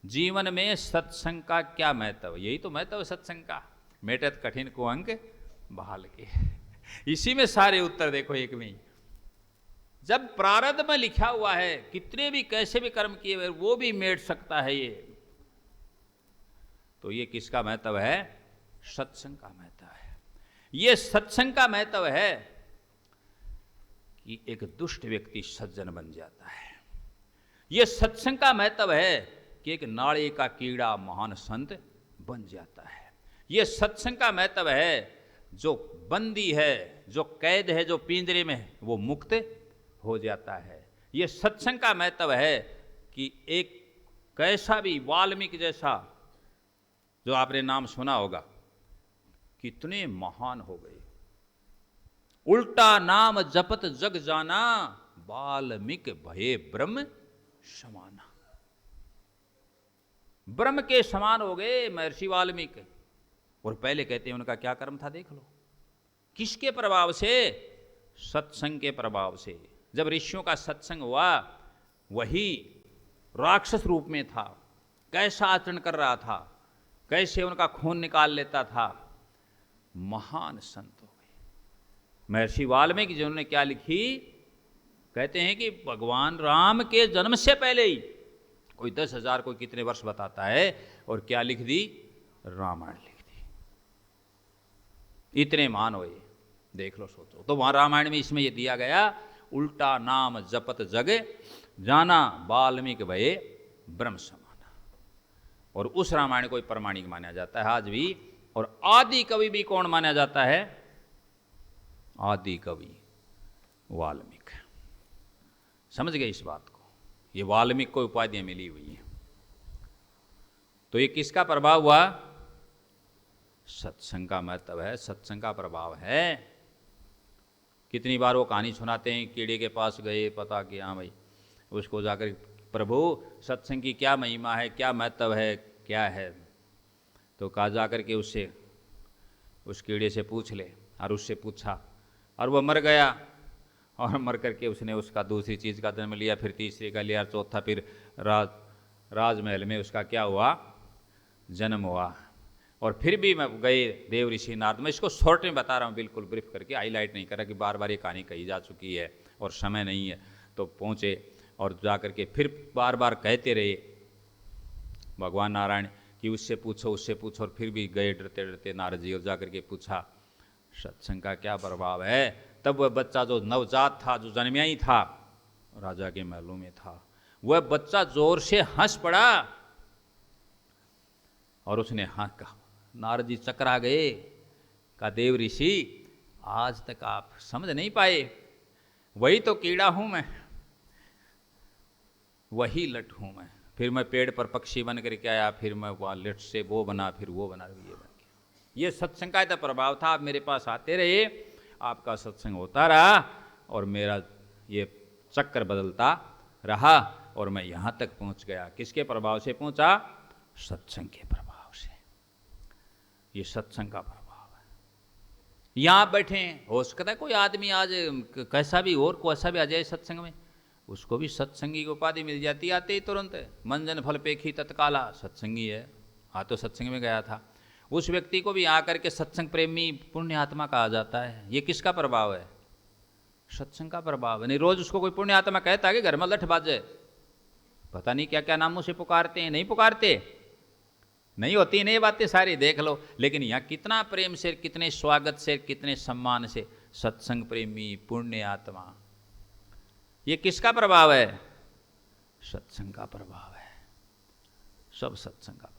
जीवन में सत्संग का क्या महत्व, यही तो महत्व है सत्संग का। मेटत कठिन को अंक बहाल के, इसी में सारे उत्तर देखो एक में ही। जब प्रारब्ध में लिखा हुआ है कितने भी कैसे भी कर्म किए हुए वो भी मेट सकता है ये, तो ये किसका महत्व है? सत्संग का महत्व है। ये सत्संग का महत्व है कि एक दुष्ट व्यक्ति सज्जन बन जाता है। ये सत्संग का महत्व है कि एक नाड़ी का कीड़ा महान संत बन जाता है। ये सत्संग का महत्व है जो बंदी है, जो कैद है, जो पिंजरे में है, वो मुक्त हो जाता है। ये सत्संग का महत्व है कि एक कैसा भी वाल्मीकि जैसा, जो आपने नाम सुना होगा, कितने महान हो गए। उल्टा नाम जपत जग जाना, वाल्मीकि भये ब्रह्म समाना। ब्रह्म के समान हो गए महर्षि वाल्मीकि। और पहले कहते हैं उनका क्या कर्म था, देख लो। किसके प्रभाव से? सत्संग के प्रभाव से। जब ऋषियों का सत्संग हुआ, वही राक्षस रूप में था, कैसा आचरण कर रहा था, कैसे उनका खून निकाल लेता था, महान संत हो गए। महर्षि वाल्मीकि जिन्होंने क्या लिखी, कहते हैं कि भगवान राम के जन्म से पहले ही, कोई 10,000 कोई कितने वर्ष बताता है, और क्या लिख दी? रामायण लिख दी। इतने महान हुए, देख लो, सोचो। तो वहां रामायण में इसमें ये दिया गया, उल्टा नाम जपत जग जाना, वाल्मीकि भये ब्रह्म समाना। और उस रामायण को प्रमाणिक माना जाता है आज भी। और आदि कवि भी कौन माना जाता है? आदि कवि वाल्मीकि। समझ गए इस बात को? ये वाल्मीकि को उपाधियां मिली हुई हैं। तो ये किसका प्रभाव हुआ? सत्संग का महत्व है, सत्संग का प्रभाव है। कितनी बार वो कहानी सुनाते हैं, कीड़े के पास गए, पता कि हाँ भाई, उसको जाकर प्रभु सत्संग की क्या महिमा है, क्या महत्व है, क्या है। तो कहा जाकर के उससे, उस कीड़े से पूछ ले। और उससे पूछा और वो मर गया। और मर करके उसने उसका दूसरी चीज़ का जन्म लिया, फिर तीसरे का लिया, चौथा फिर राजमहल में उसका क्या हुआ? जन्म हुआ। और फिर भी मैं गए देव ऋषि नारद। मैं इसको शॉर्ट में बता रहा हूँ, बिल्कुल ब्रीफ करके, हाईलाइट नहीं कर रहा कि बार बार ये कहानी कही जा चुकी है और समय नहीं है। तो पहुँचे और जा करके फिर बार बार कहते रहे भगवान नारायण कि उससे पूछो, उससे पूछो। और फिर भी गए डरते डरते नारद जी, और जा करके पूछा सत्संग का क्या प्रभाव है। तब वह बच्चा जो नवजात था, जो जन्मिया ही था, राजा के महलों में था, वह बच्चा जोर से हंस पड़ा। और उसने हाँ कहा, नारद जी चकरा गए। का देव ऋषि, आज तक आप समझ नहीं पाए, वही तो कीड़ा हूं मैं, वही लट हूं मैं। फिर मैं पेड़ पर पक्षी बन करके आया, फिर मैं वहाँ लट से वो बना, फिर वो बना, ये बन गया। ये सत्संग का प्रभाव था। आप मेरे पास आते रहे, आपका सत्संग होता रहा, और मेरा ये चक्कर बदलता रहा, और मैं यहाँ तक पहुँच गया। किसके प्रभाव से पहुँचा? सत्संग के प्रभाव से। ये सत्संग का प्रभाव है। यहाँ बैठे, हो सकता है कोई आदमी आज कैसा भी और कैसा भी आ जाए सत्संग में, उसको भी सत्संगी की उपाधि मिल जाती, आते ही तुरंत। मंजन फल पेखी तत्काला, सत्संगी है। हाँ, तो सत्संग में गया था। उस व्यक्ति को भी आकर के सत्संग प्रेमी पुण्य आत्मा कहा जाता है। ये किसका प्रभाव है? सत्संग का प्रभाव है। नहीं, रोज उसको कोई पुण्य आत्मा कहता है कि घर में लठ बाजे, पता नहीं क्या क्या नामों से पुकारते हैं। नहीं पुकारते, नहीं होती नहीं बातें सारी, देख लो। लेकिन यहाँ कितना प्रेम से, कितने स्वागत से, कितने सम्मान से, सत्संग प्रेमी पुण्य आत्मा। ये किसका प्रभाव है? सत्संग का प्रभाव है। सब सत्संग का।